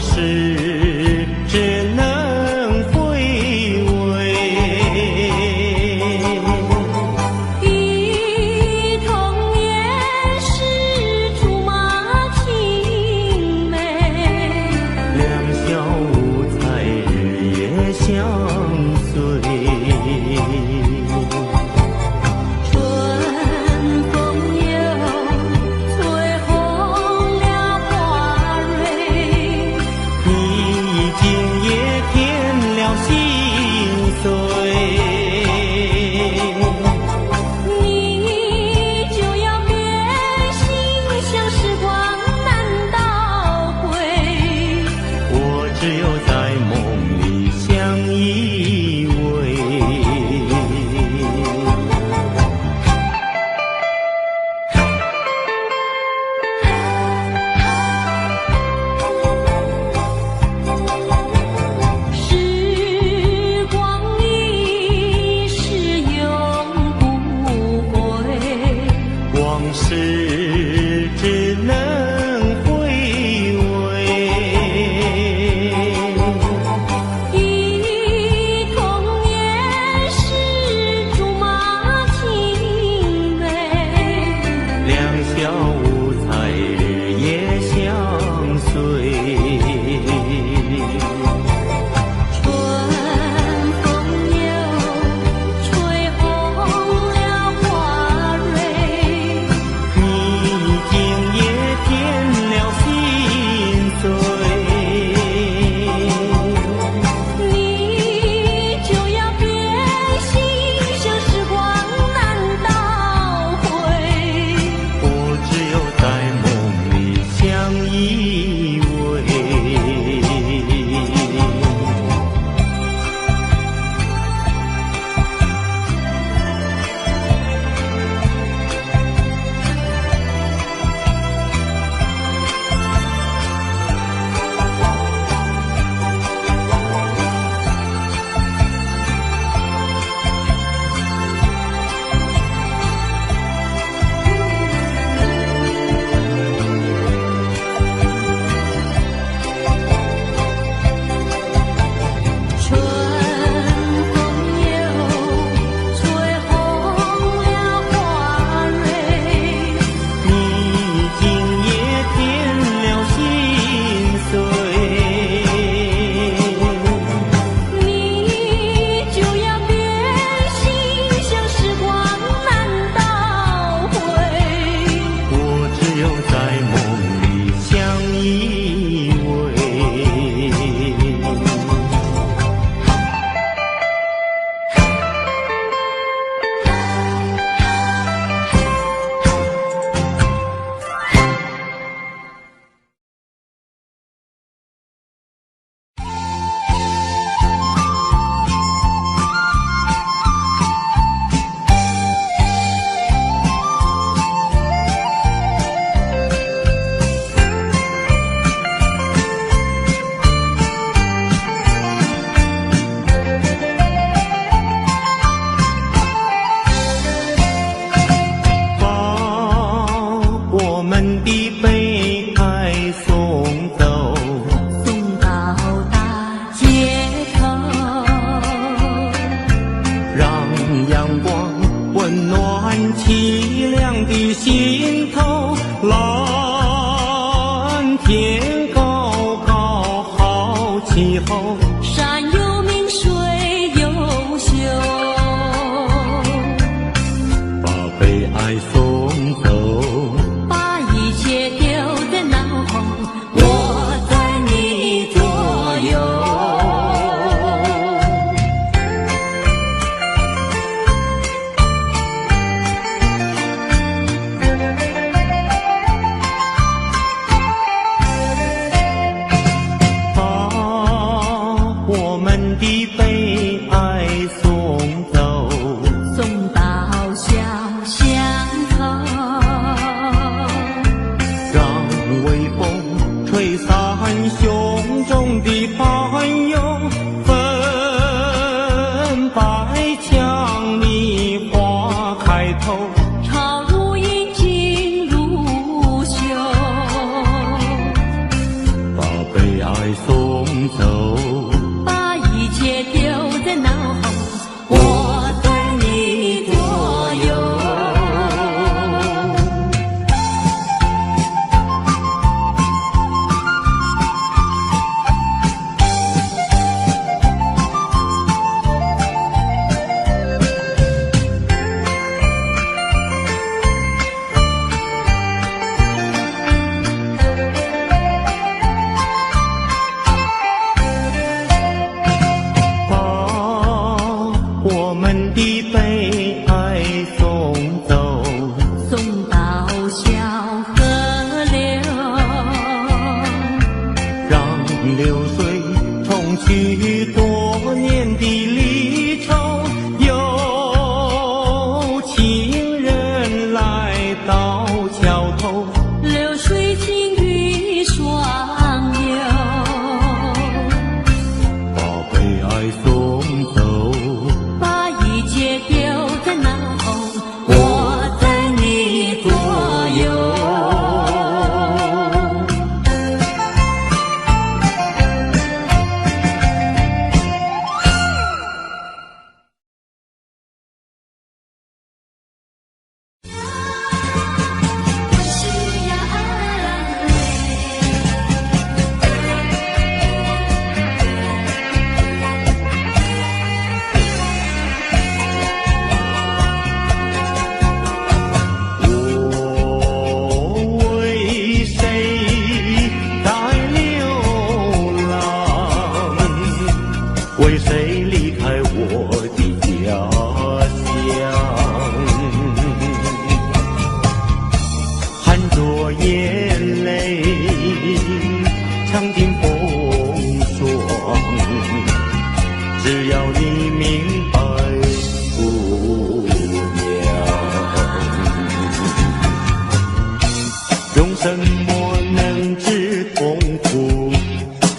事只能回味。忆童年时竹马青梅，两小无猜日夜相随。事只能回味。忆童年时竹马青梅，两小无猜日夜相随。凄凉的心头，蓝天高高好气候，山有名水有秀，把悲哀送走，把一切丢在脑后，我在你左右。的悲哀送走，送到小巷头，让微风吹散胸中的烦忧，粉白墙里花开头，朝如饮尽如休，把悲哀爱送走，把一切丢在脑后，我在你左右。我们的悲哀送走，送到小河流，让流水冲去多年的离愁。有情人来到桥头，流水轻于双流，把悲哀送走。丢在脑后，我在你左右。我需要安慰。为谁离开我的家乡？含着眼泪，尝尽风霜。只要你明白，姑娘，用什么能治痛苦？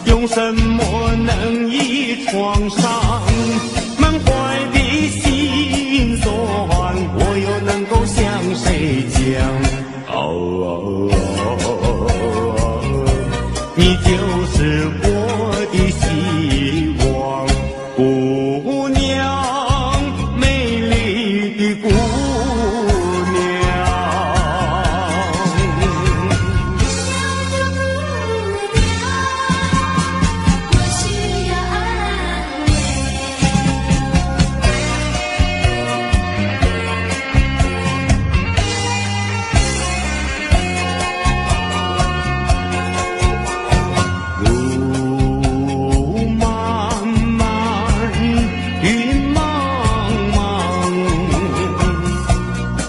用什么能医创伤？满怀的心酸，我又能够向谁讲？你就是我的希望，姑娘，美丽的姑娘。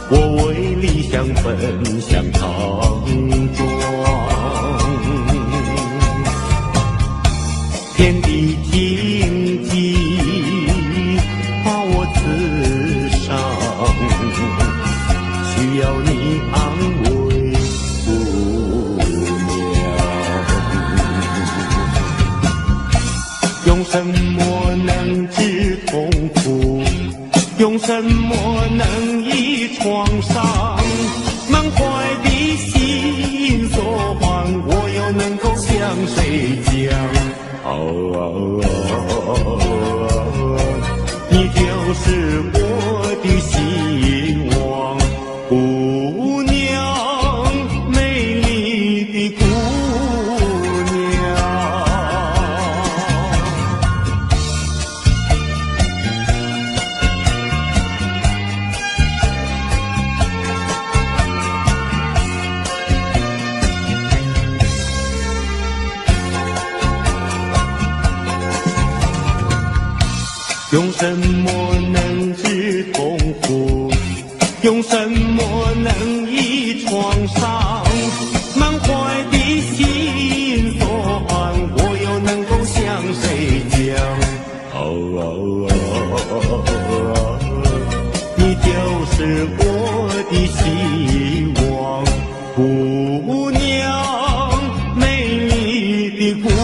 我为理想奔向长庄，天地荆棘把我刺伤，需要你安慰，姑娘。用什么能治痛苦？用什么能医创伤？满怀的心酸，我又能够向谁讲？你就是我的希望，姑娘，美丽的姑娘。用什么能治痛苦？用什么能医创伤？满怀的心酸，我又能够向谁讲？你就是我的希望，姑娘，美丽的姑娘。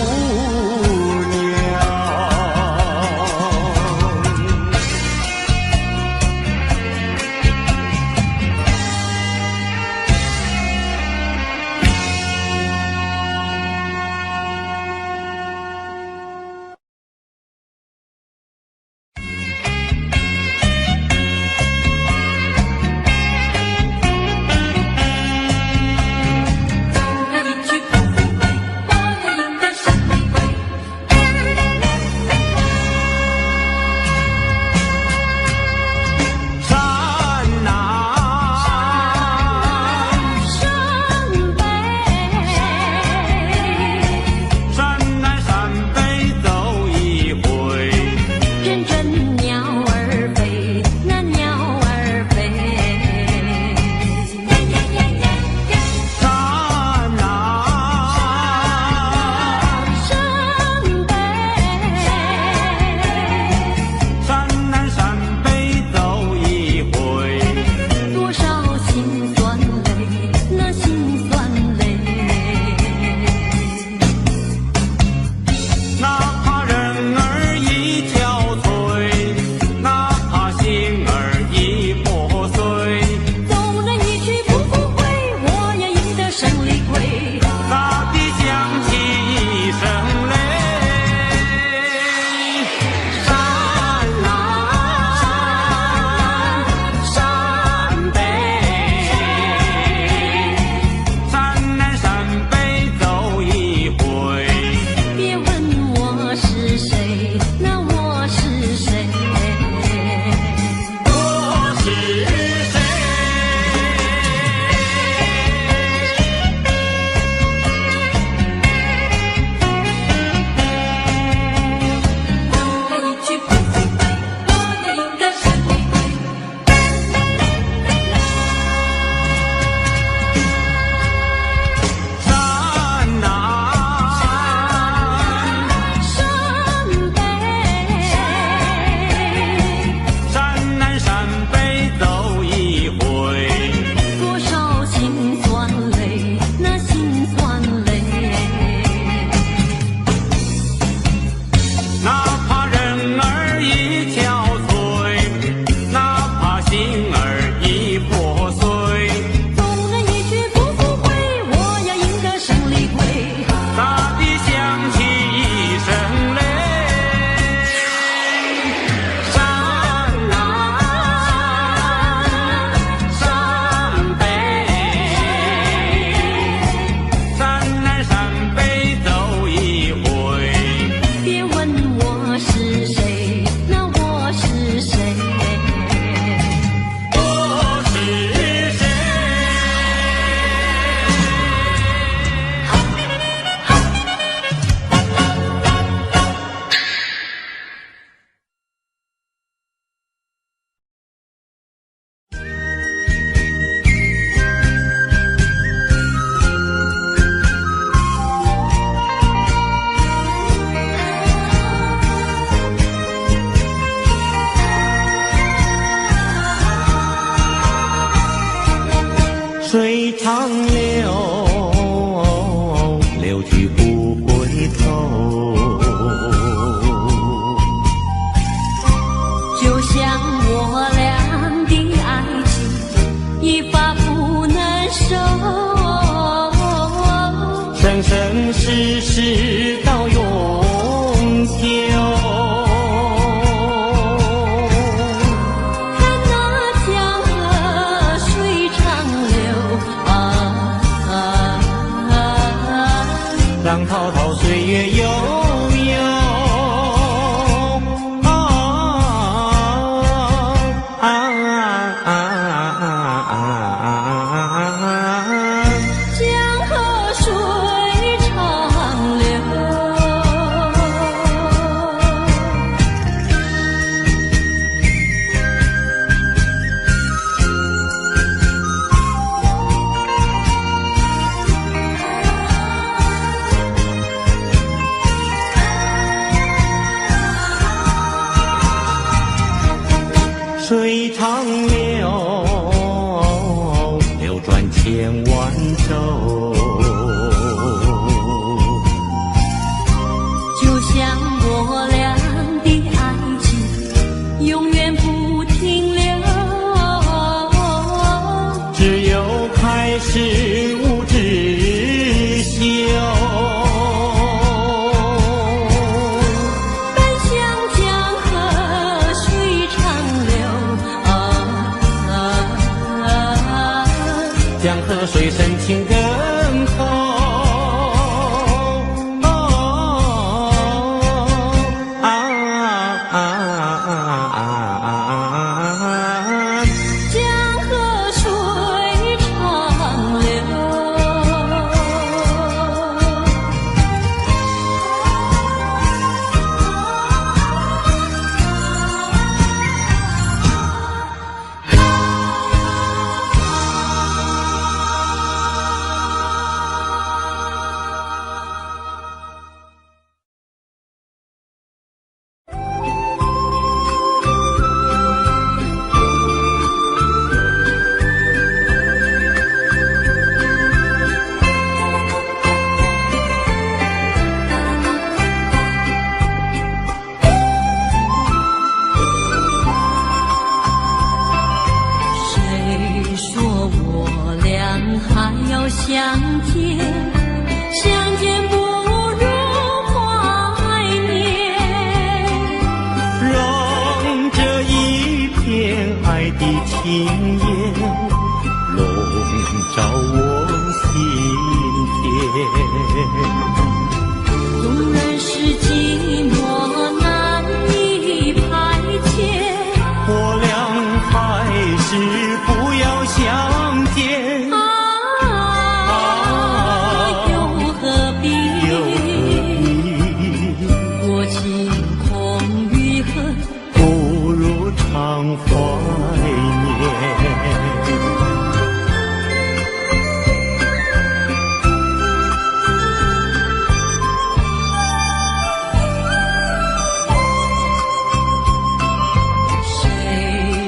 流去不回头。就像我俩的爱情，一发不能收，生生世世到永久。看那江河水长流浪滔滔，岁月悠悠。江河水长流。水长流，流转千万洲。就像我俩的爱情，永远不停留。只有开始无止休。奔向江河水长流。江河水深情更厚。江河水长流。谁说我俩还要相见？相见不如怀念。让这一片爱的情焰笼罩我心田。纵然是寂寞难以排遣，我俩还是不要相见。又何必过情空余恨，不如常怀念。谁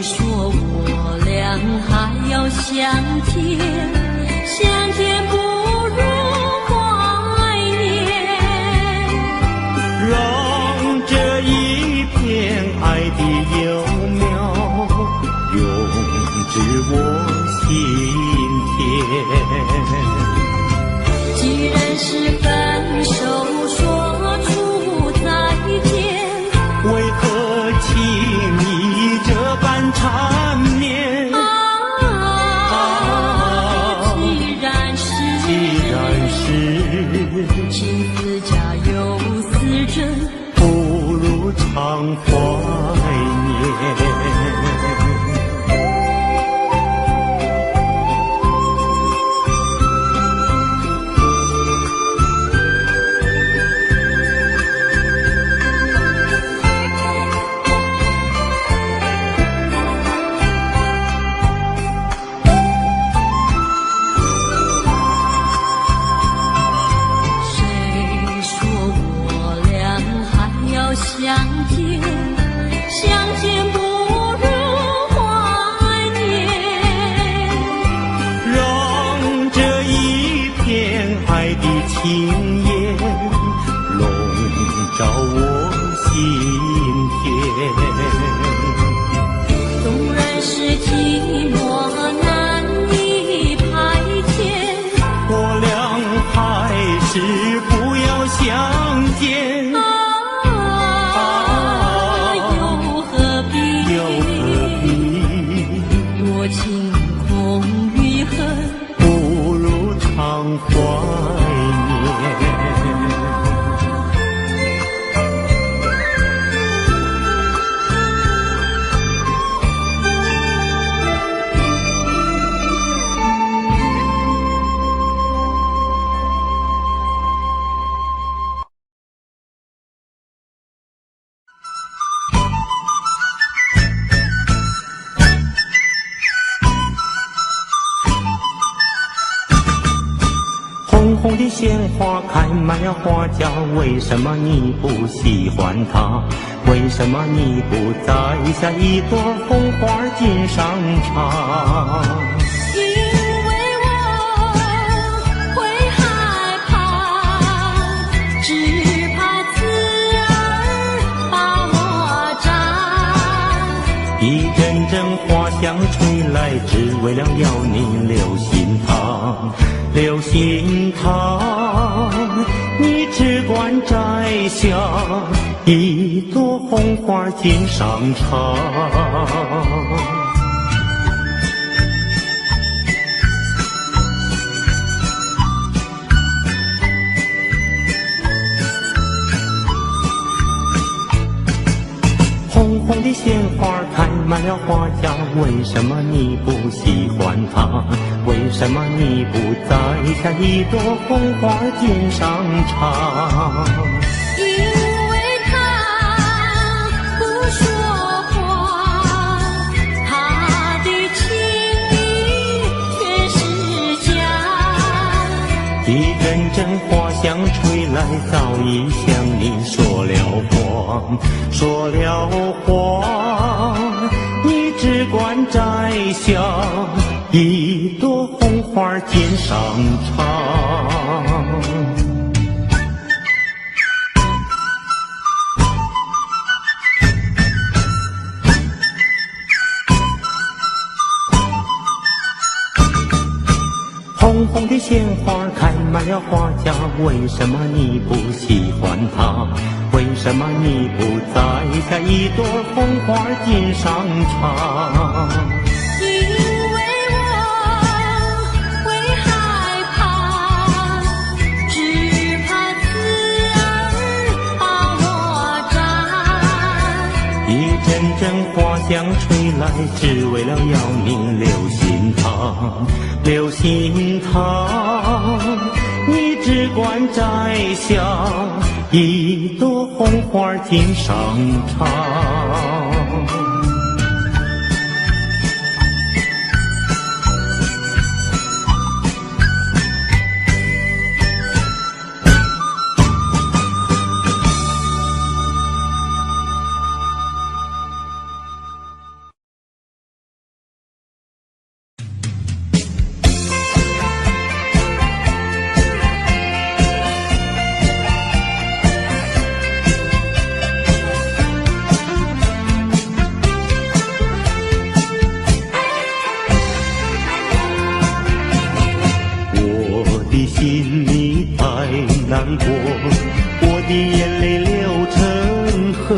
说我俩还要相见？相见不如怀念。让这一片爱的幼苗永植我心田。既然是分手，说出再见，为何轻易这般缠绵？既然是情似假又似真，不如常怀念。谁说我俩还要相见？相见不如怀念。让这一片爱的情星焰笼罩我心田。纵然是寂寞难以排遣，我俩还是不要相见。又何必多情空余恨，不如常怀念。红红的鲜花开满了花架，为什么你不喜欢它？为什么你不摘下一朵红花锦上插？因为我会害怕，只怕刺儿把我扎。一阵阵花香吹来，只为了要你留心它。留心它，你只管摘下一朵红花锦上插。红红的鲜花开满了花架，为什么你不喜欢它？为什么你不摘下一朵红花锦上插？因为他不说话，他的情意却是假。一阵阵花香吹来，早已向你说了谎，说了谎。你只管摘下一朵红花锦上插。红红的鲜花开满了花架，为什么你不喜欢它？为什么你不摘下一朵红花锦上插？因为我会害怕，只怕刺儿把我扎。一阵阵花香吹来，只为了要你留心它。留心它，你只管摘下一朵红花锦上插。心里太难过，我的眼泪流成河，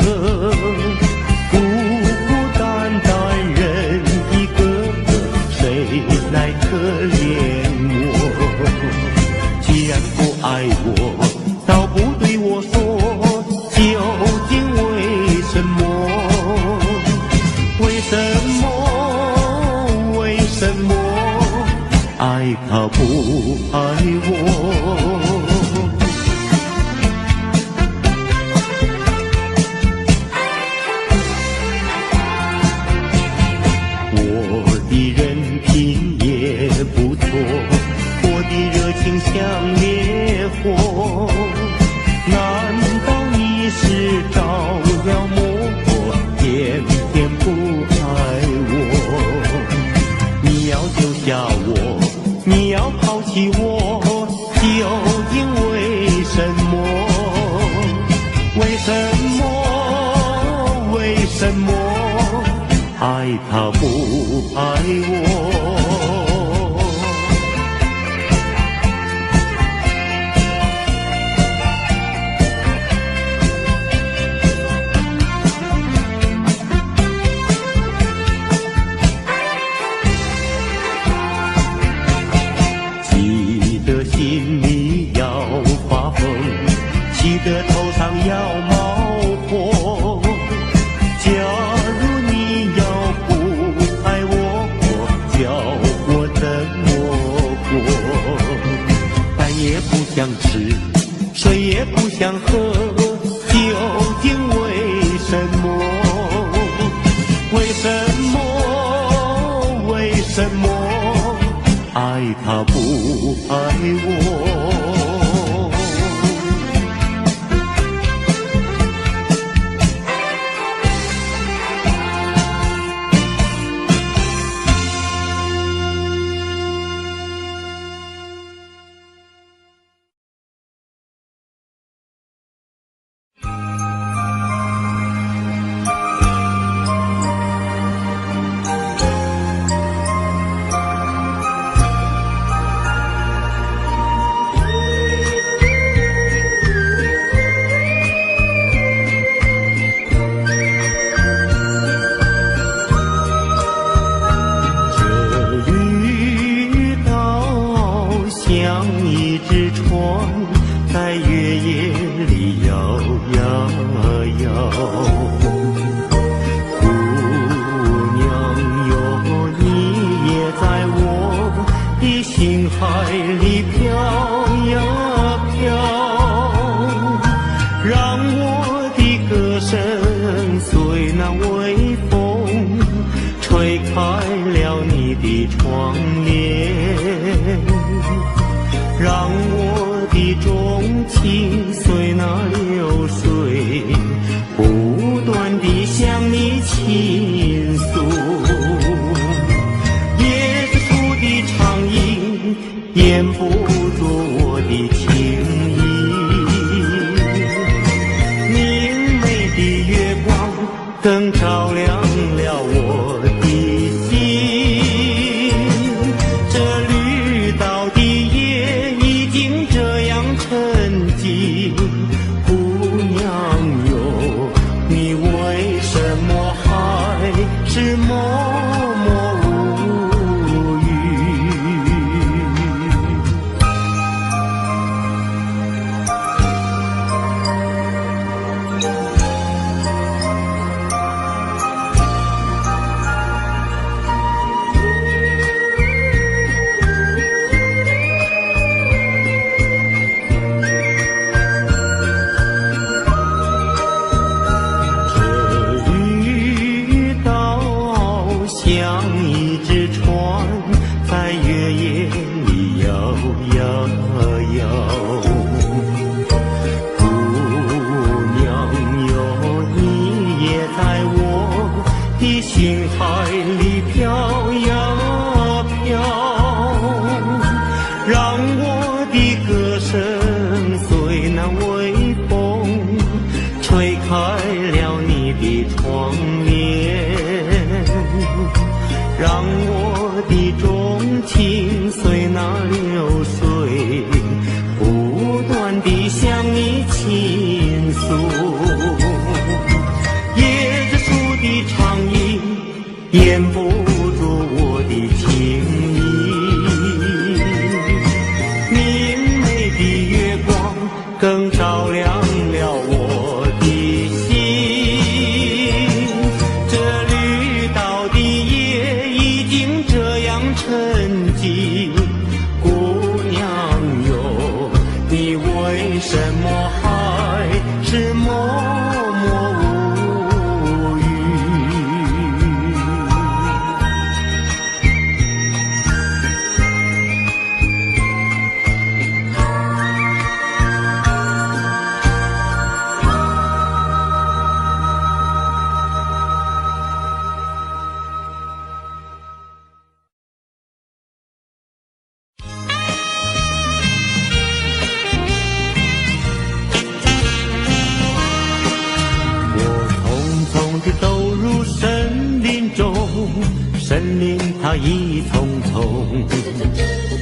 孤孤单单人一个，谁来可怜我？既然不爱我，倒不对我说，究竟为什么？为什么？为什么？爱他不爱我，什么？为什么？为什么爱他不爱我？记得心里要发疯，记得头上要冒火。假如你要不爱我，叫我怎么过？饭也不想吃，水也不想喝，究竟为什么？为什么？为什么爱他不爱我？像一只船在月夜里摇呀摇，姑娘哟，你也在我的心海里飘呀飘，让我的歌声随那微风吹开了你的窗帘，让我的钟情随那流水不断地向你倾诉。椰子树的长影掩不住我的情意，明媚的月光更照亮了我的心。这绿岛的夜已经这样沉寂，姑娘哟，你为什么还是默默无语？像一只船在月夜里摇呀摇，姑娘哟，你也在我的心海里飘呀飘，让我的歌声随那微风吹开了你的窗帘，让我的钟情随那流水不断地向你倾诉。椰子树的长影掩不住我的情意，明媚的月光更照亮了我的心。这绿岛的夜已经这样沉寂，姑娘哟，你为什么还是默默无语？地走入森林中，森林它一丛丛，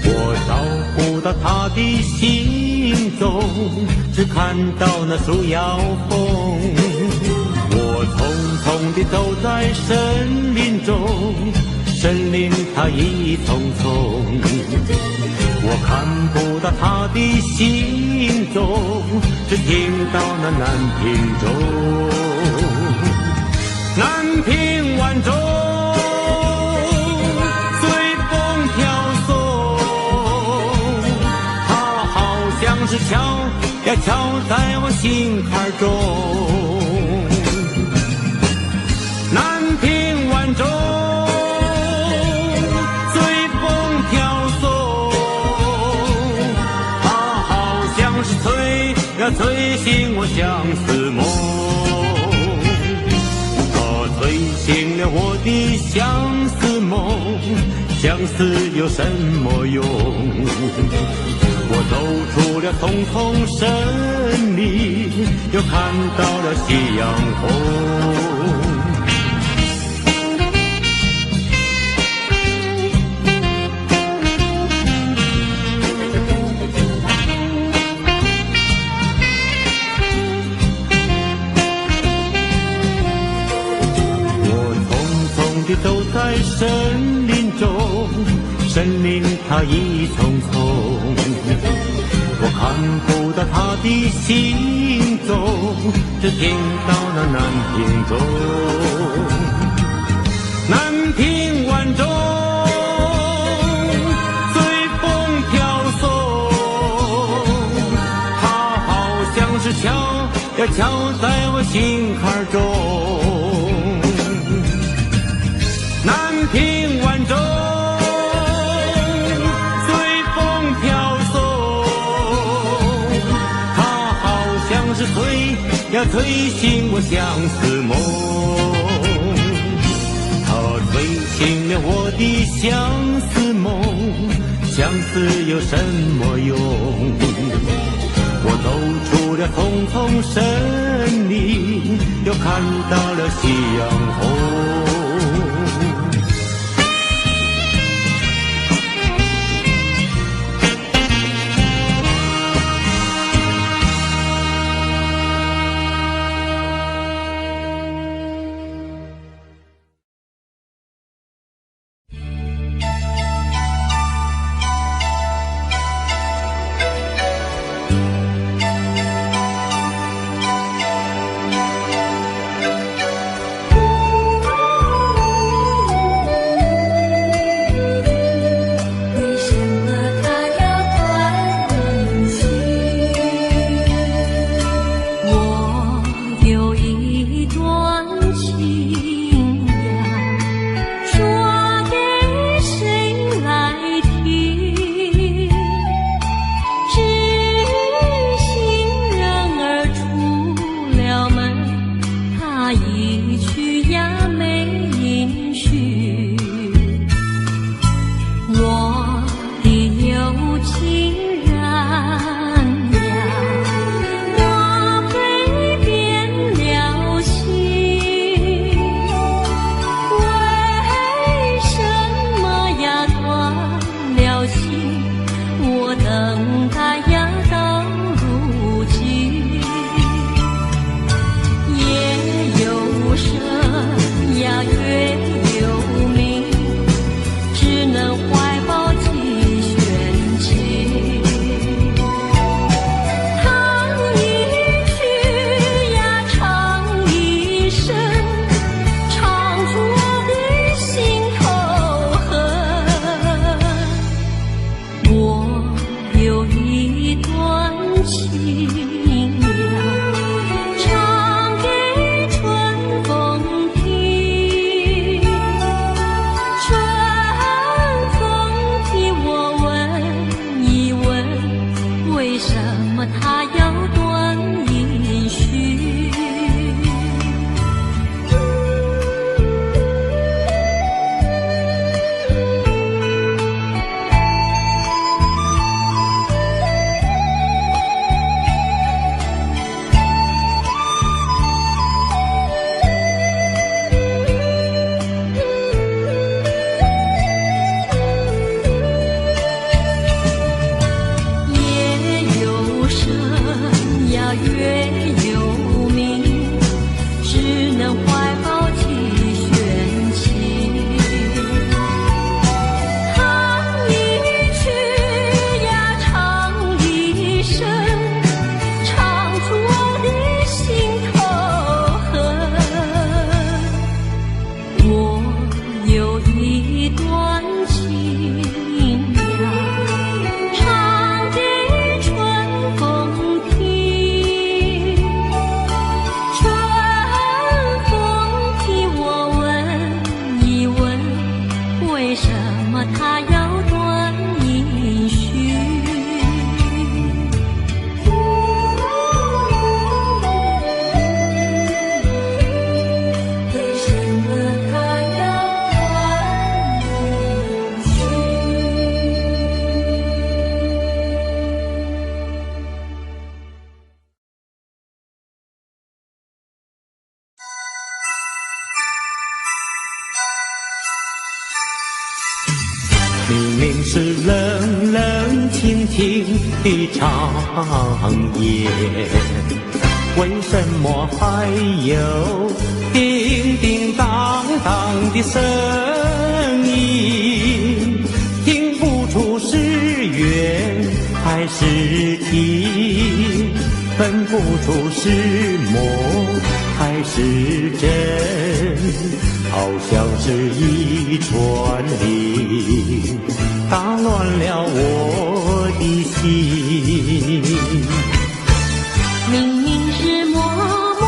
我找不到它的行踪，只看到那树摇风。我匆匆地走在森林中，森林它一丛丛，我看不到它的行踪，只听到那南屏钟。南屏晚钟随风飘送，它好像是敲呀敲在我心坎中。南屏晚钟随风飘送，它好像是催呀催醒我相思梦。催醒了我的相思梦，相思有什么用？我走出了丛丛森林，又看到了夕阳红。走在森林中，森林它一丛丛，我看不到它的行踪，只听到那南屏钟。南屏晚钟随风飘送，它好像是敲呀敲在我心坎中。南屏晚钟随风飘送，它好像是催呀催醒我相思梦。它催醒了我的相思梦，相思有什么用？我走出了丛丛森林，又看到了夕阳红。越有名，只能怀抱起玄奇。唱一曲呀，唱一声，唱出我的心头恨。我有一段情呀，唱给春风听。春风替我问一问，为什么它要断音讯？为什么它要断音讯？明明是冷冷清清的长夜，为什么还有叮叮当当的声音？听不出是缘还是敌，分不出是梦还是真，好像是一串铃，打乱了我的心。明明是模模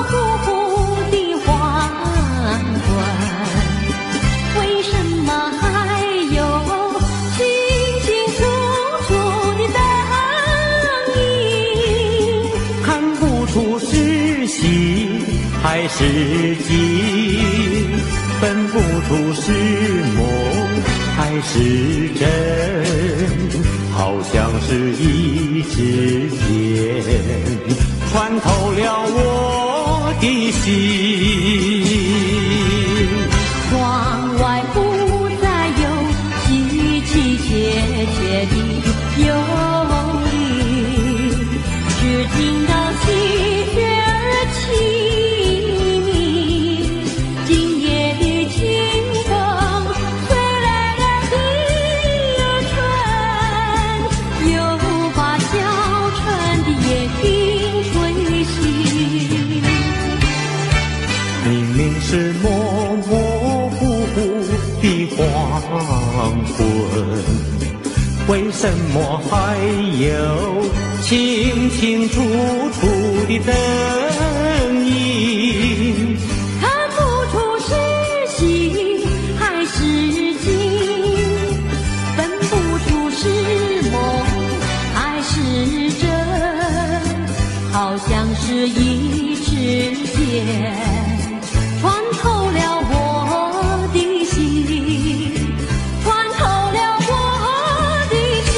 糊糊的黄昏，为什么还有清清楚楚的灯影？看不出是喜还是惊，分不出是梦还是真，好像是一支箭穿透了我的心。窗外不再有凄凄切切的幽灵，只听到喜鹊儿凄鸣。今夜的清风吹来了第二春，又把小船的夜莺吹醒。明明是模模糊糊的黄昏，为什么还有清清楚楚的灯影？看不出是喜还是惊，分不出是梦还是真，好像是一支箭穿透了我的心，穿透了我的心。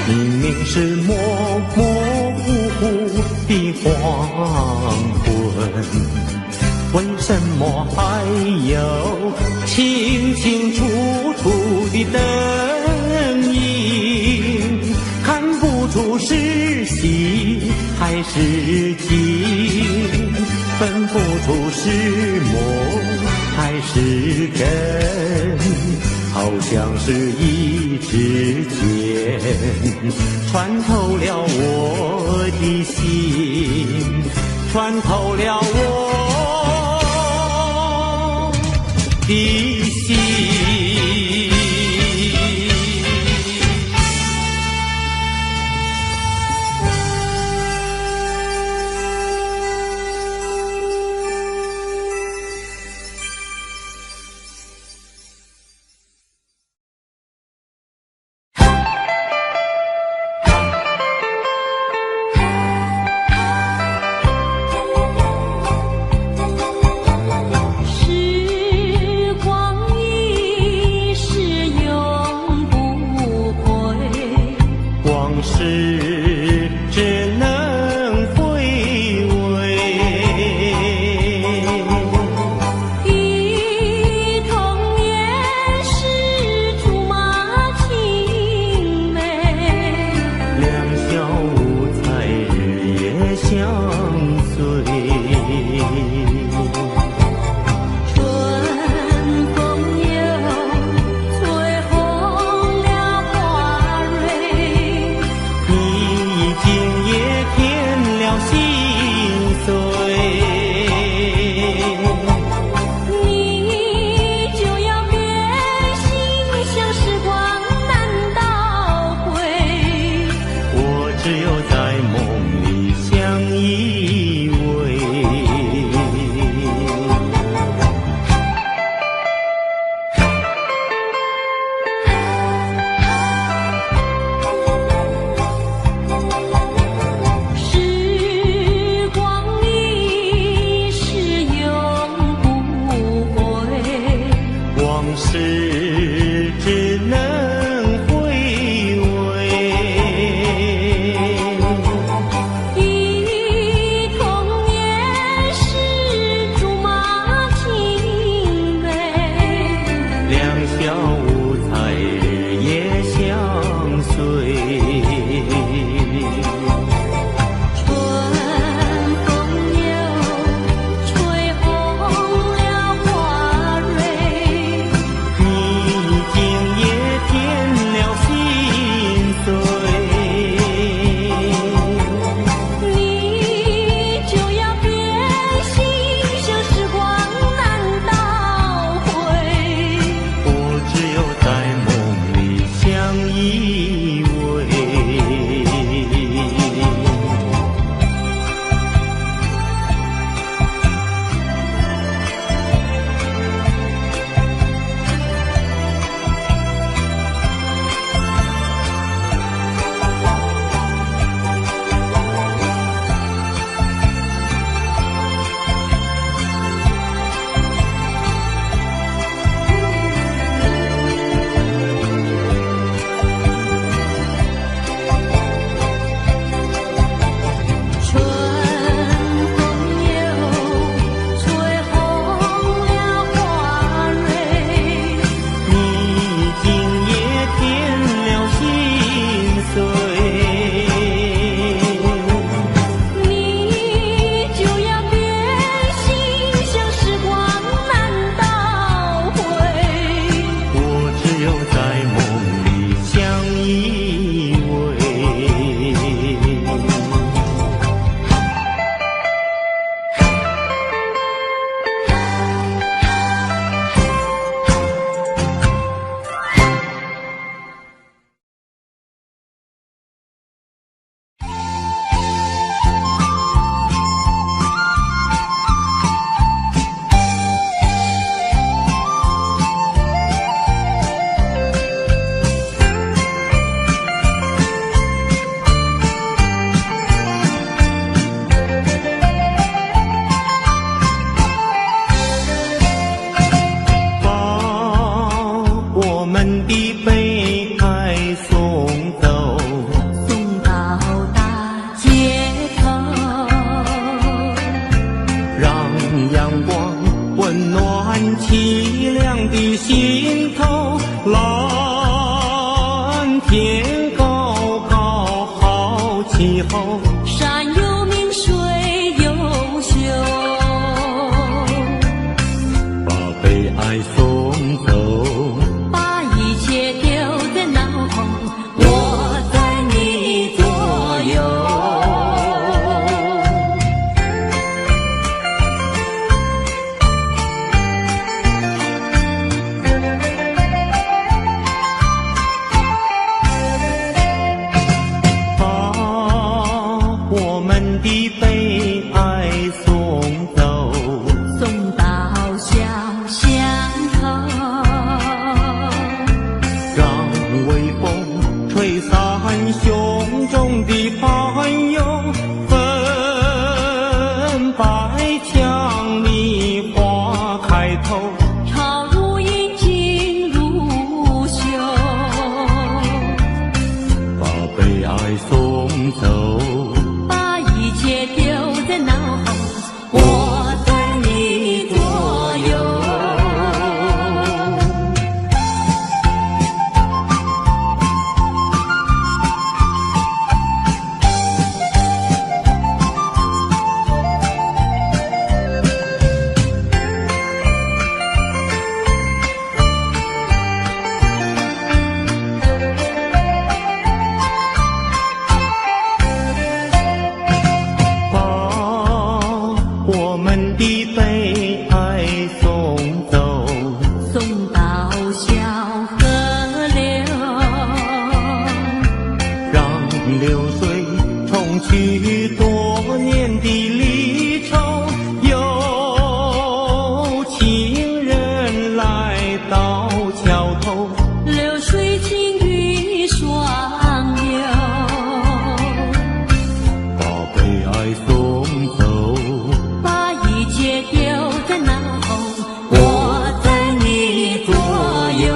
明明是模模糊糊的黄昏，为什么还有清清楚楚的灯影？看不出是喜还是惊，分不出是梦还是真，好像是一支箭穿透了我的心，穿透了我的心。相随。送走，把一切丢在脑后，我在你左右。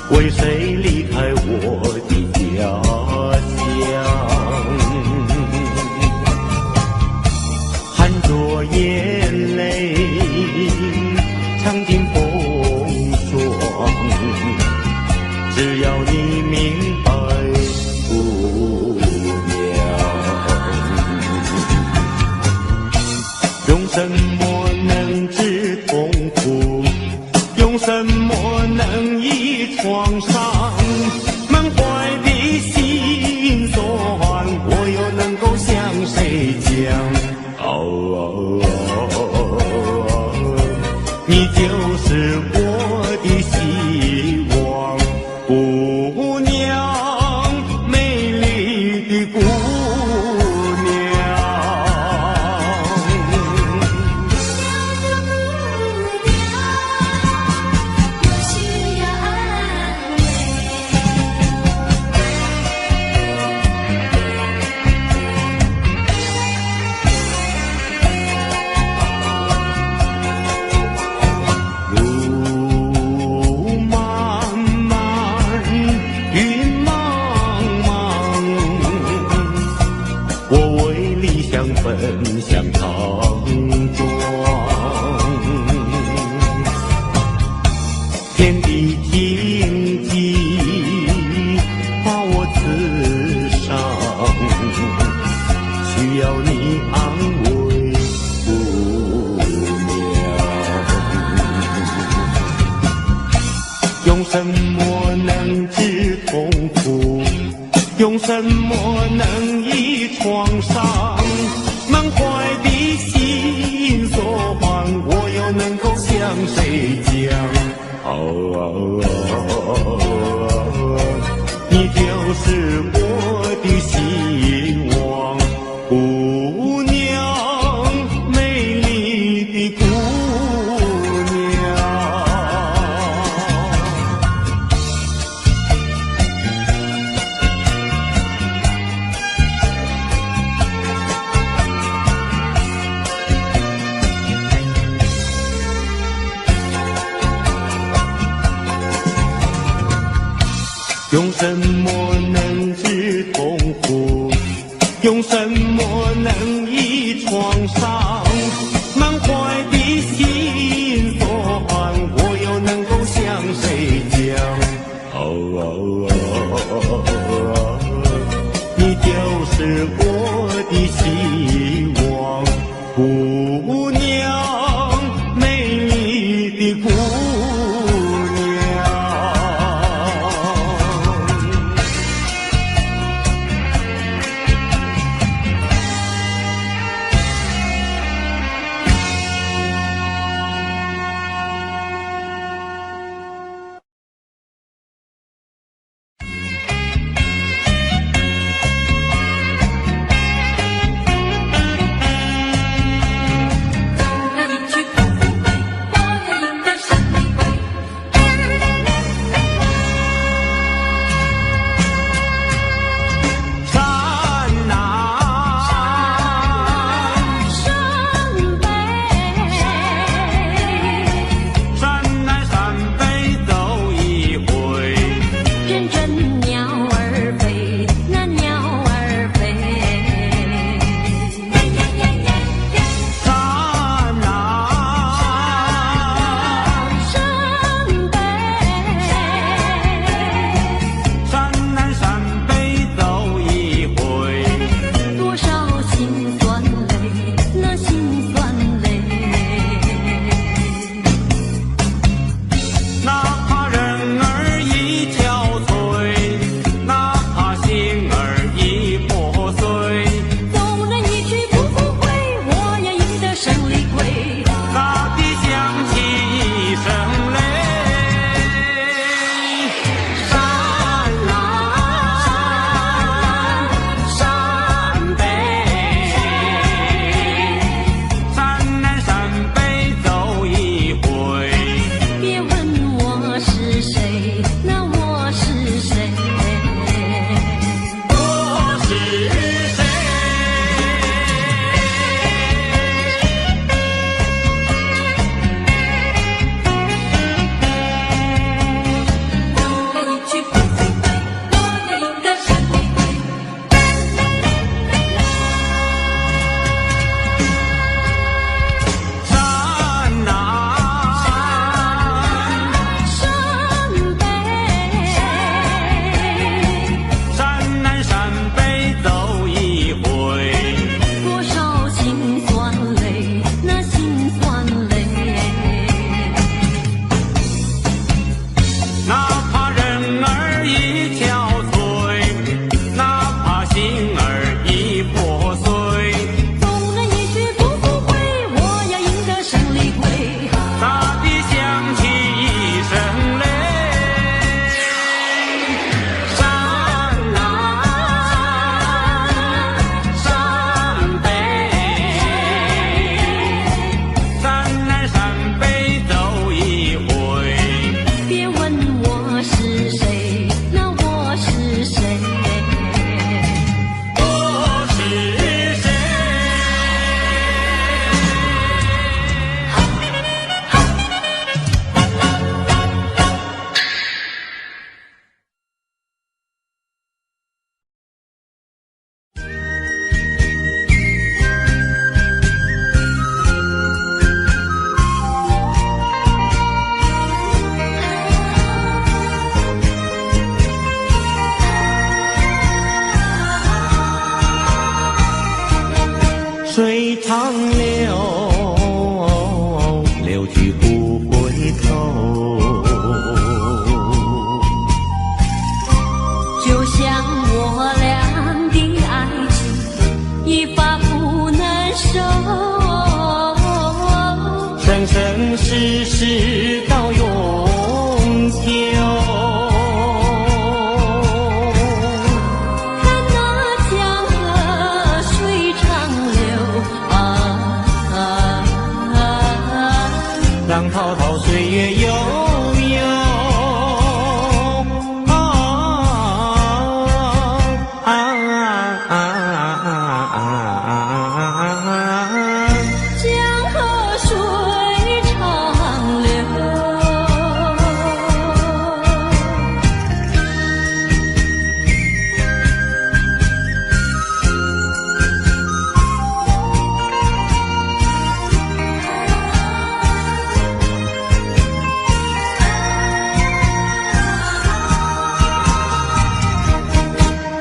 为谁离开我的家乡？含着眼泪，尝尽风霜。只要你明白，姑娘，用什么能治痛苦？用什么能医创伤？满怀的心酸，我又能够向谁讲？你就是我的希望，姑娘，美丽的姑娘。奔向长庄，天地荆棘把我刺伤，需要你安慰，姑娘。用什么能治痛苦？用什么能医创伤？满怀的心酸，我又能够向谁讲？你就是我的希望，姑娘，美丽的姑娘。用什么能治痛苦？用什么能医创伤？满怀的心酸，我又能够向谁讲？你就是我的希望，姑娘，美丽的姑娘。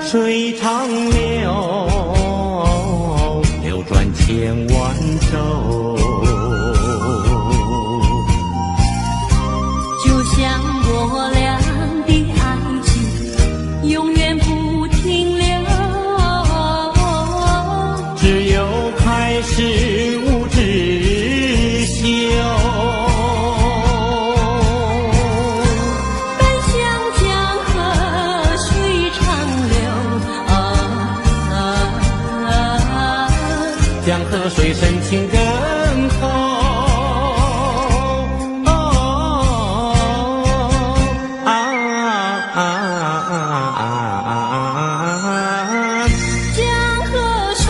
水长流，流转千万洲。就像我俩的爱情，永远不停留。只有开始无止休。江河水深情更厚，江河水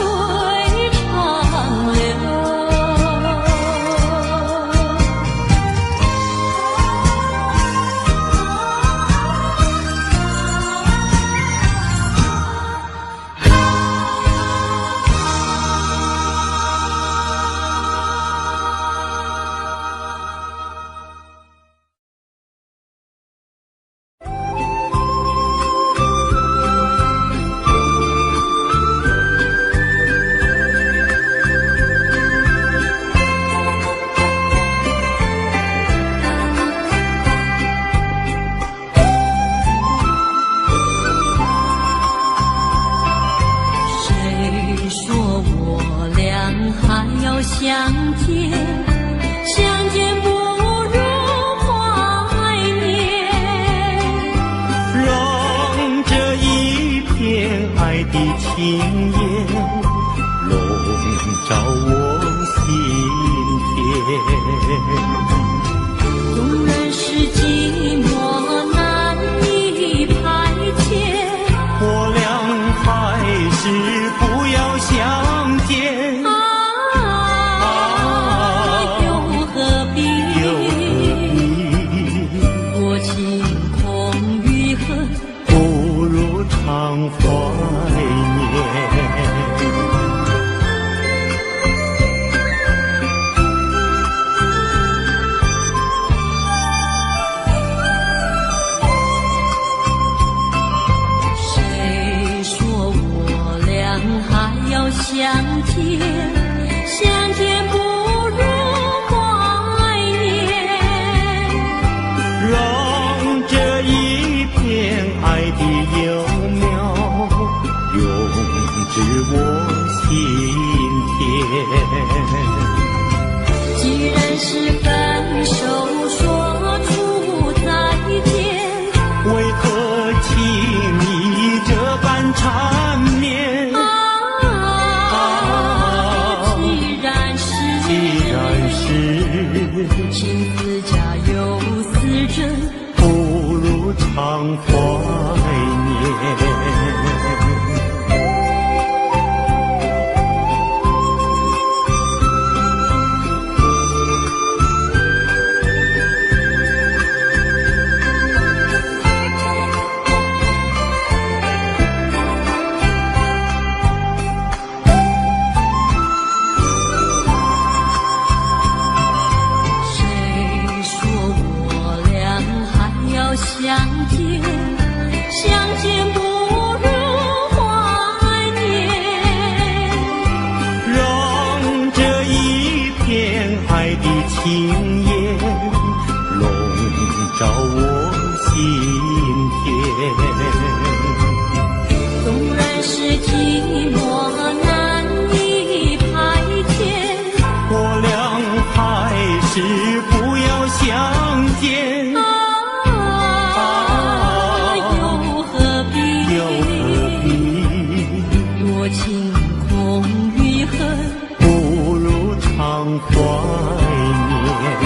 长流。相见，相见不如怀念。让这一片爱的情焰笼罩我心田。纵然是寂寞难以排遣，我俩还是不要相见。常怀念。谁说我俩还要相见？相见不如怀念。让这一片爱的幼永至我心田。既然是分手，说出再见，为何轻易这般缠绵？既然是情字家有丝针，不如常怀念。相见，相见不如怀念。让这一片爱的情焰笼罩我心田。纵然是寂寞难以排遣，我俩还是不要相见。多情空余恨，不如常怀念。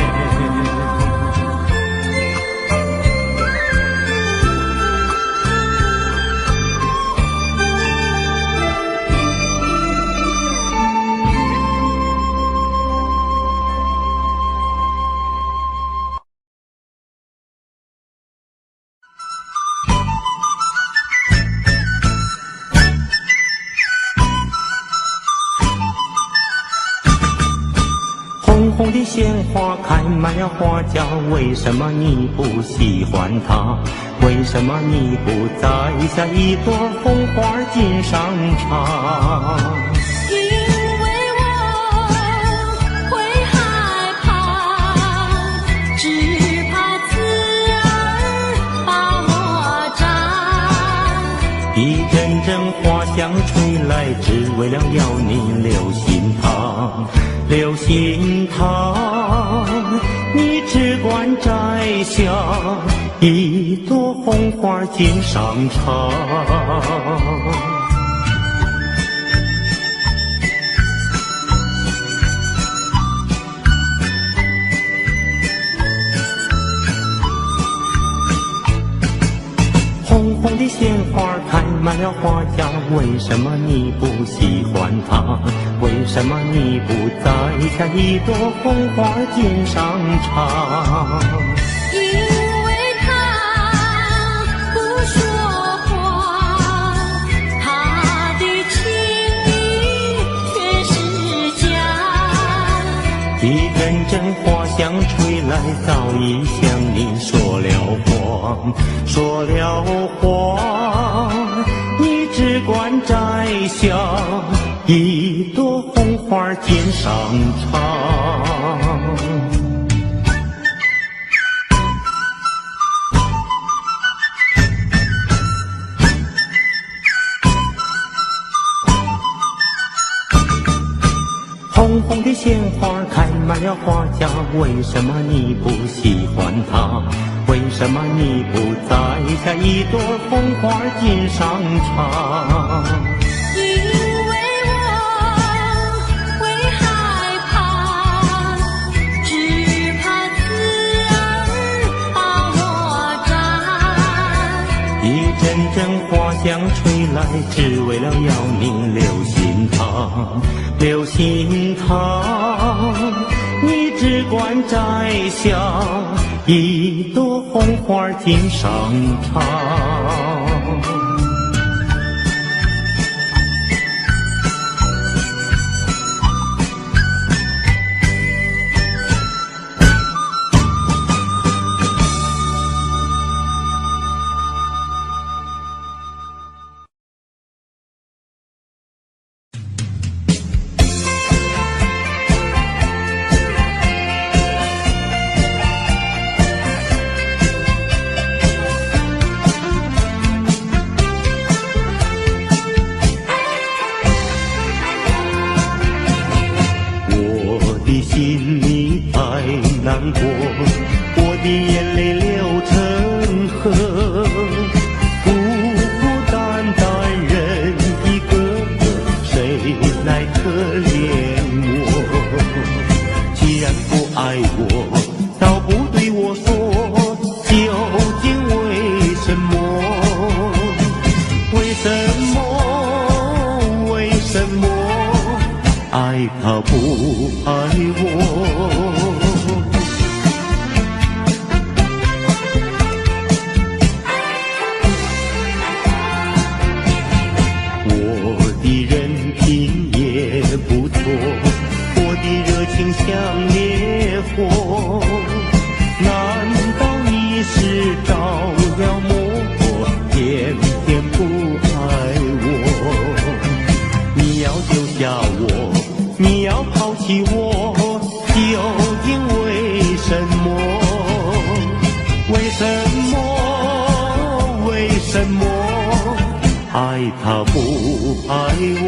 红红的鲜花开满了花架，为什么你不喜欢它？为为什么你不摘下一朵红花锦上场？因为我会害怕，只怕刺儿把我扎。一阵阵花香吹来，只为了要你留心堂，留心堂，你只管摘下一朵红花锦上场。红红的鲜花开满了花架，为什么你不喜欢它？为什么你不摘下一朵红花锦上场？因为他不说话，他的情意却是假。一阵阵花香吹来，早已向你说了谎，说了谎，你只管摘下一朵红花锦上场。红红的鲜花开满了花架，为什么你不喜欢它？为什么你不摘下一朵红花锦上场？因为我会害怕，只怕刺儿把我扎。一阵阵花香吹来，只为了要你留心它，留心它，你只管摘下一朵红花锦上场。心里太难过，我的眼泪流成河，孤孤单单人一个，谁来可怜我？既然不爱我，倒不对我说，究竟为什么？为什么？为什么？爱他不爱我？我的人品也不错，我的热情像烈火，难道你是着了魔，偏偏不爱我？你要丢下我，你要抛弃我，究竟为什么？为什么？为什么？爱他不爱我？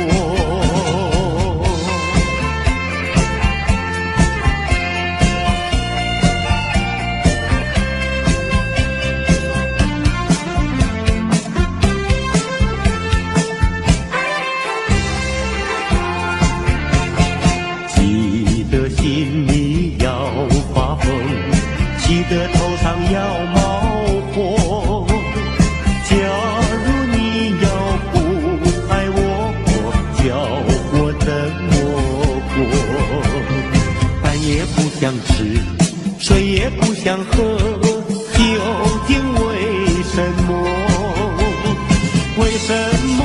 心里要发疯，气得头上要冒火。假如你要不爱我，叫我怎么过？饭也不想吃，水也不想喝，究竟为什么？为什么？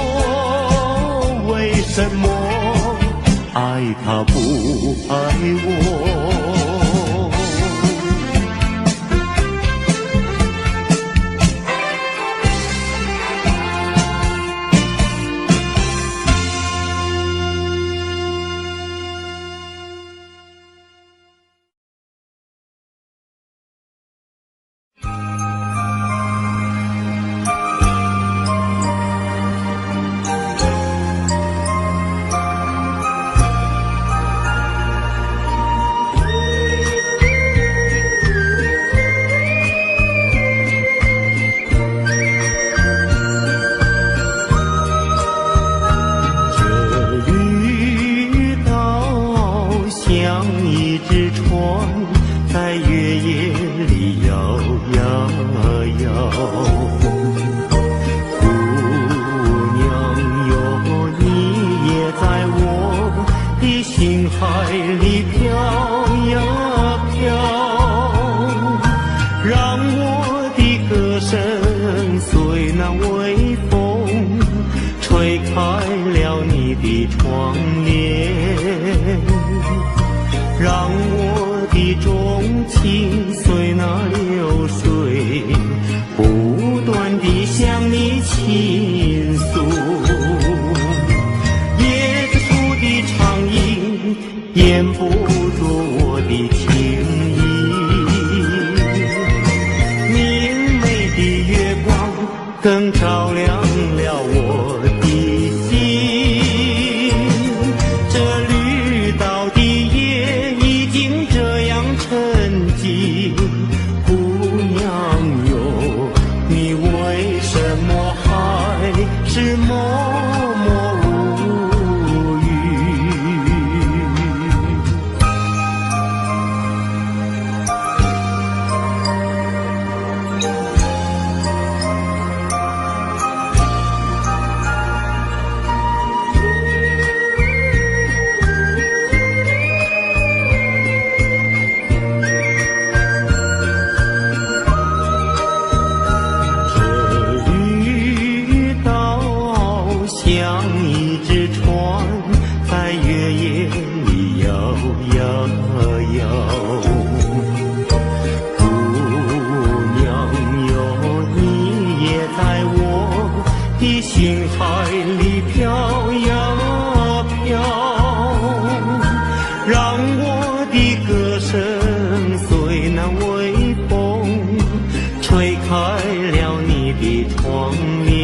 为什么？爱他不爱我？的窗帘，让我的钟情随那流水不断地向你倾诉。椰子树的长影掩不住我的情意，明媚的月光更照亮了我的心。这绿岛的夜已经这样沉寂，姑娘哟，你为什么还是默默无语？像一只船在月夜里摇摇摇，姑娘哟，你也在我的心海里飘呀飘，让我的歌声随那微风吹开了你的窗帘，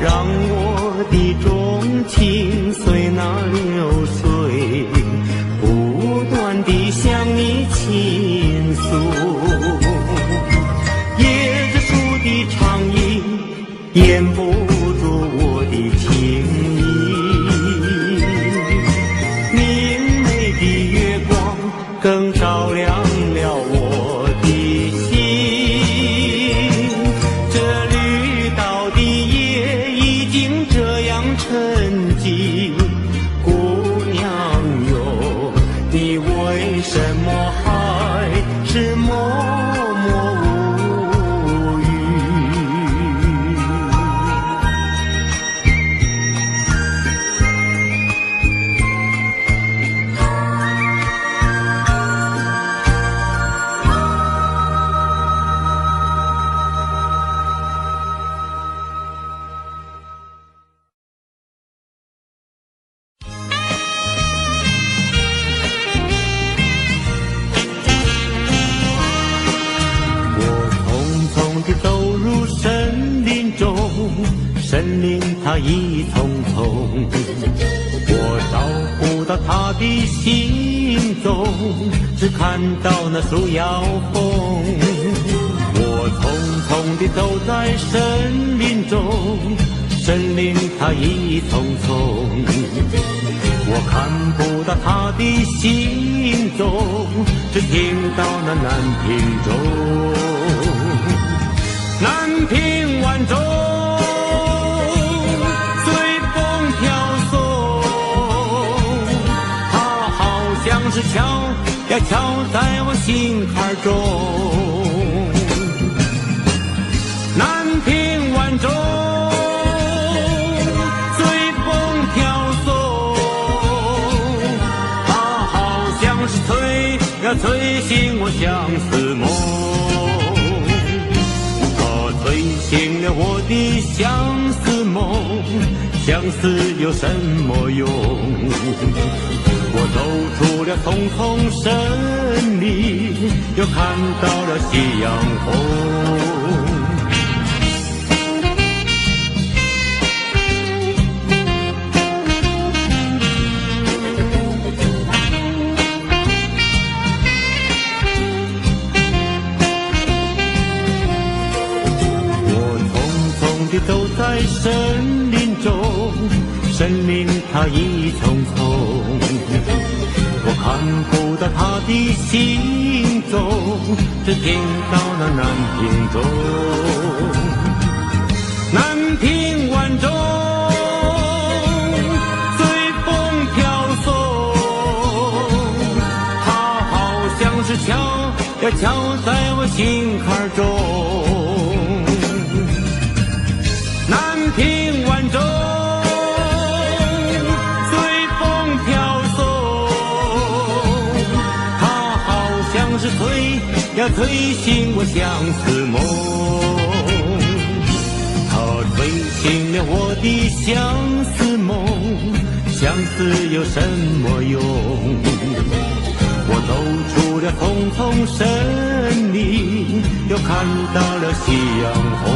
让我的钟情随那流水不断地向你倾诉。椰子树的长影掩不住我的情意，明媚的月光更照亮了我的心。这绿岛的夜已经这样沉寂，姑娘哟，你为什么还是默默无语？走入森林中，森林它一丛丛，我找不到它的行踪，只看到那树摇风。我匆匆地走在森林中，森林它一丛丛，我看不到它的行踪，只听到那南屏钟。南屏晚钟随风飘送，它好像是敲呀敲在我心坎中。南屏晚钟随风飘送，它好像是催呀催醒我相思梦，催醒了我的相思梦，相思有什么用？我走出了丛丛森林，又看到了夕阳红。走在森林中，森林它一丛丛，我看不到它的行踪，只听到那南屏钟。南屏晚钟随风飘送，它好像是敲呀敲在我心坎中。南屏晚钟要吹醒我相思梦。它吹醒了我的相思梦，相思有什么用？我走出了丛丛森林，又看到了夕阳红。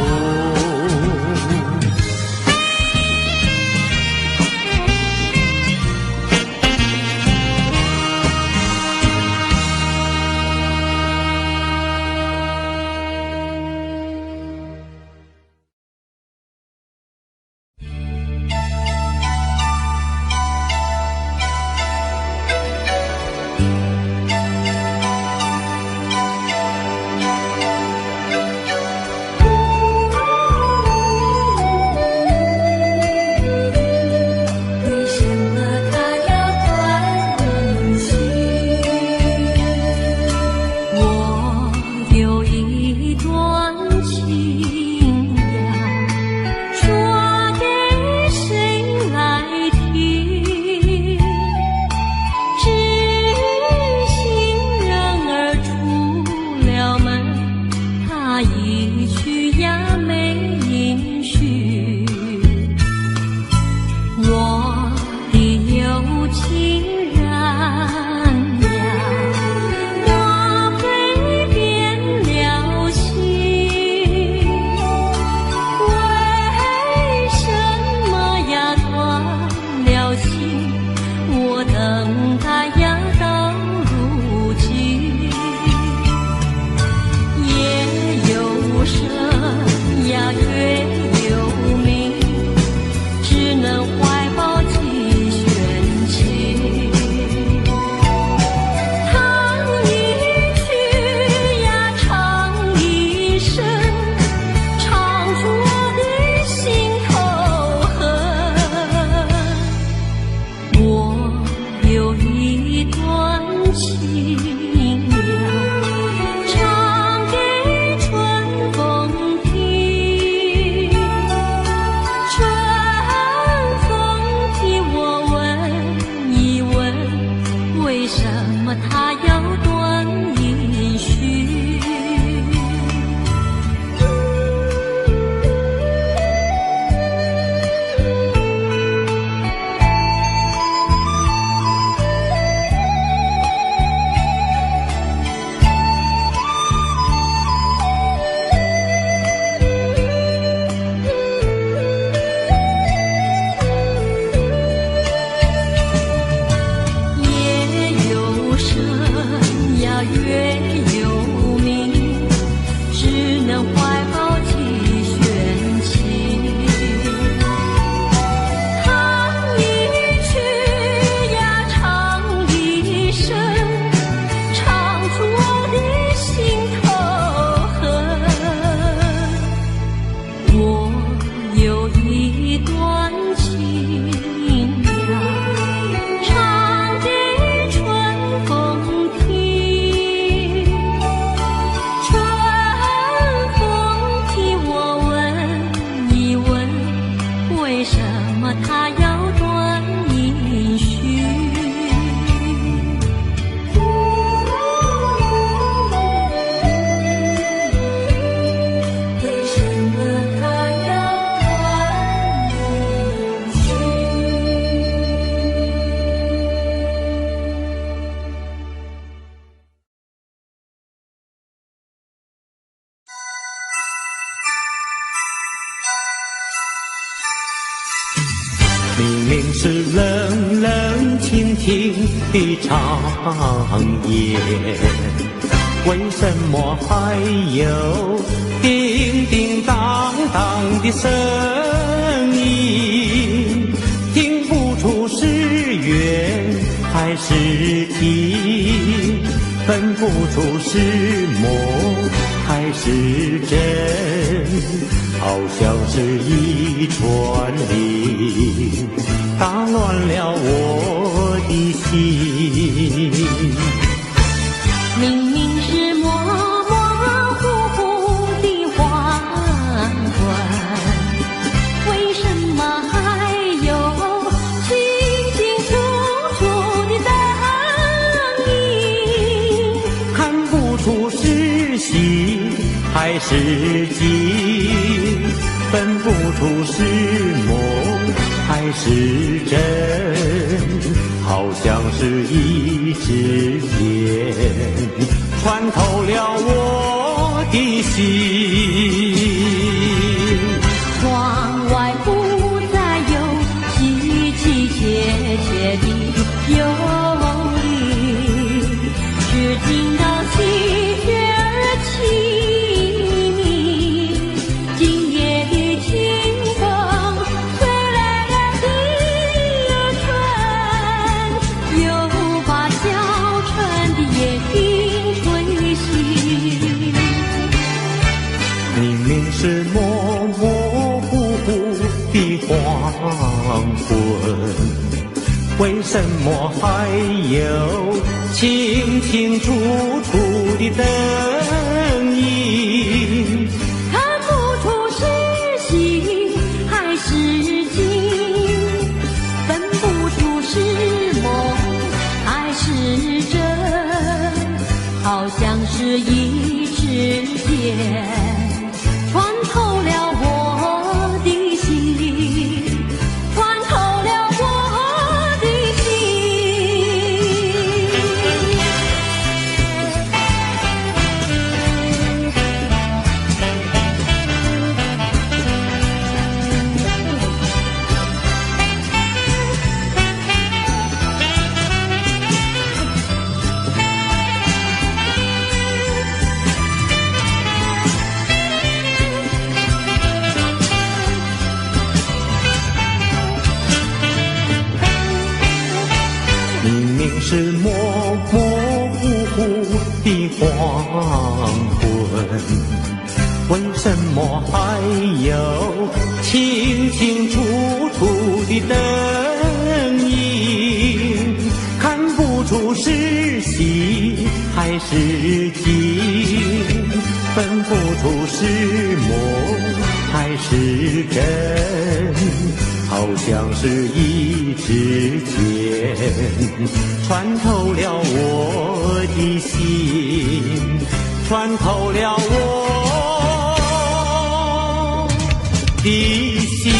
明明是冷冷清清的长夜，为什么还有叮叮当当的声音？听不出是缘还是情，分不出是梦还是真，好像是一串铃，打乱了我的心。明明是模模糊糊的黄昏，为什么还有清清楚楚的灯影？看不出是喜还是惊，分不出是梦还是真，好像是一支箭穿透了我的心。窗外不再有凄凄切切的忧虑，只听到喜鹊儿齐鸣。今夜的清风吹来了第二春，又把小春的夜莺吹醒。明明是模模糊糊的黄昏，为什么还有清清楚楚的灯影？看不出是喜还是惊，分不出是梦还是真，好像是一支箭穿透了我的心，穿透了我的明明是模模糊糊的黄昏，为什么还有清清楚楚的灯影？看不出是喜还是惊，分不出是梦还是真，好像是一支箭穿透了我的心，穿透了我的心。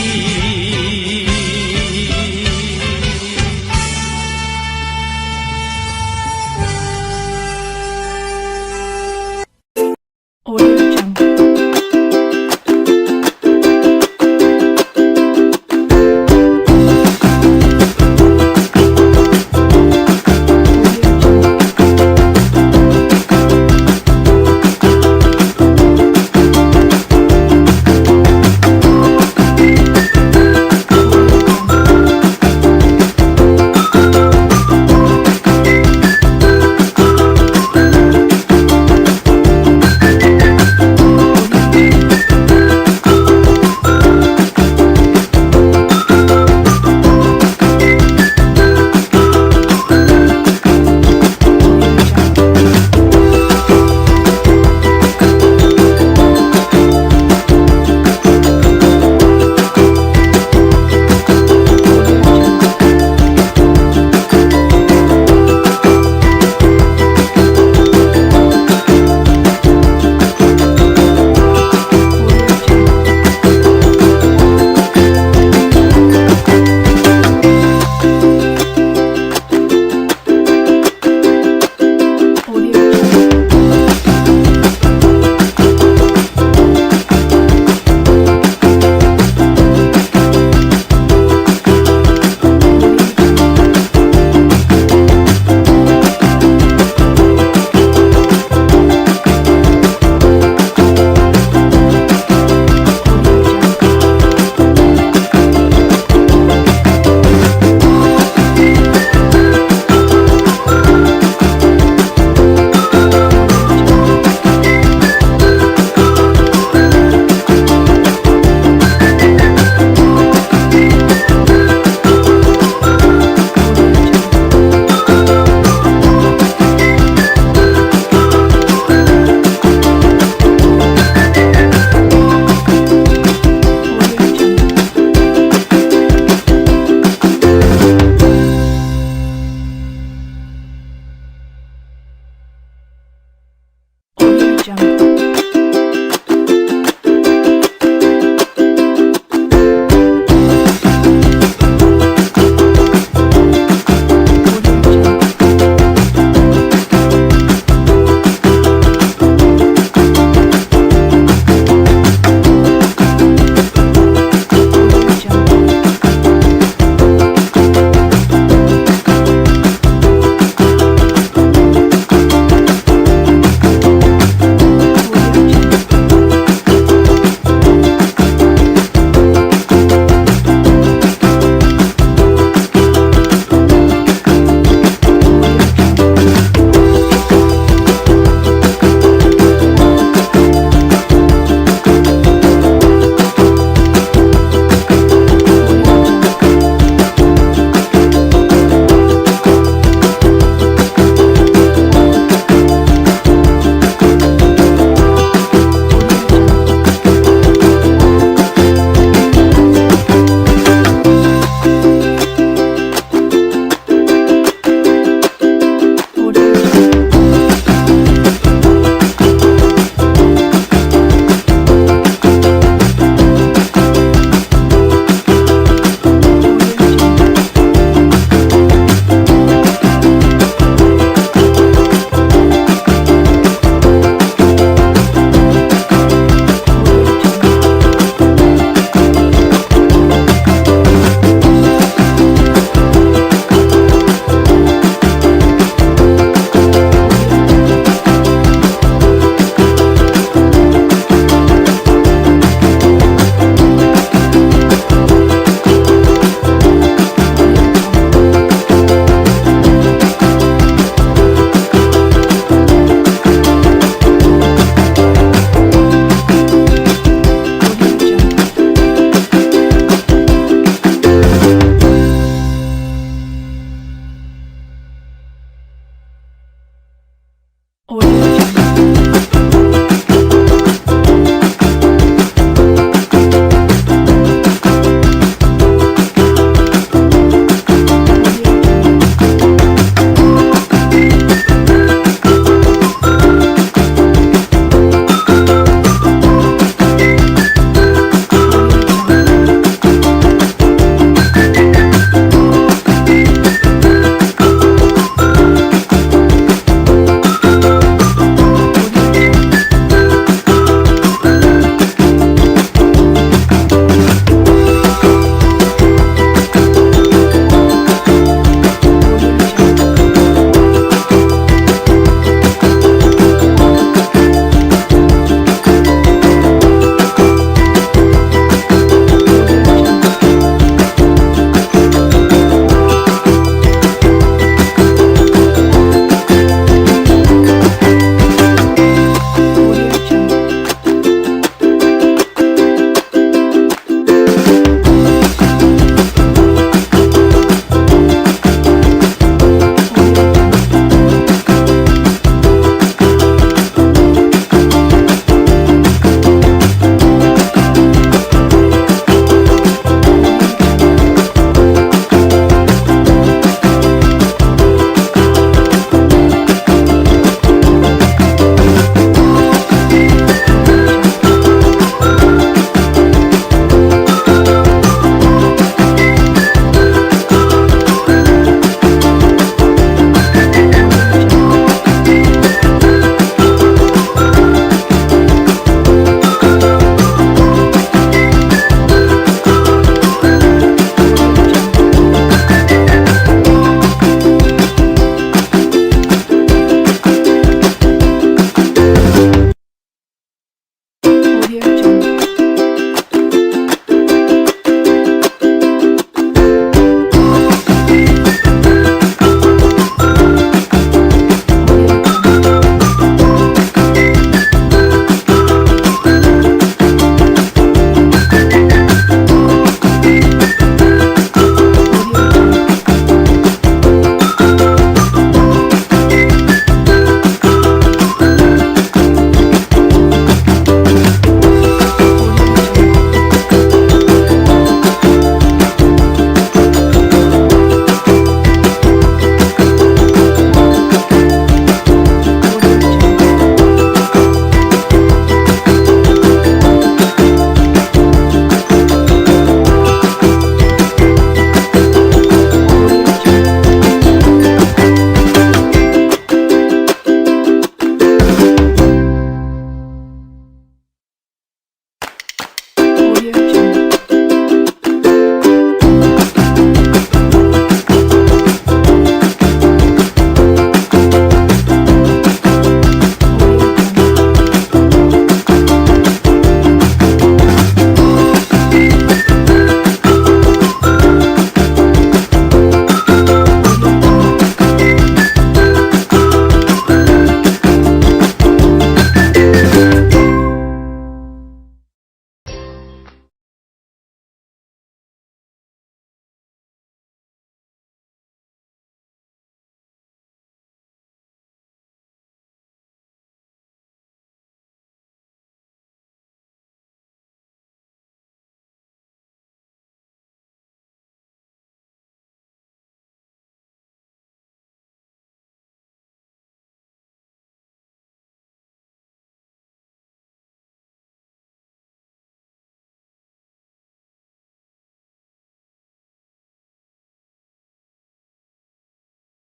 解决。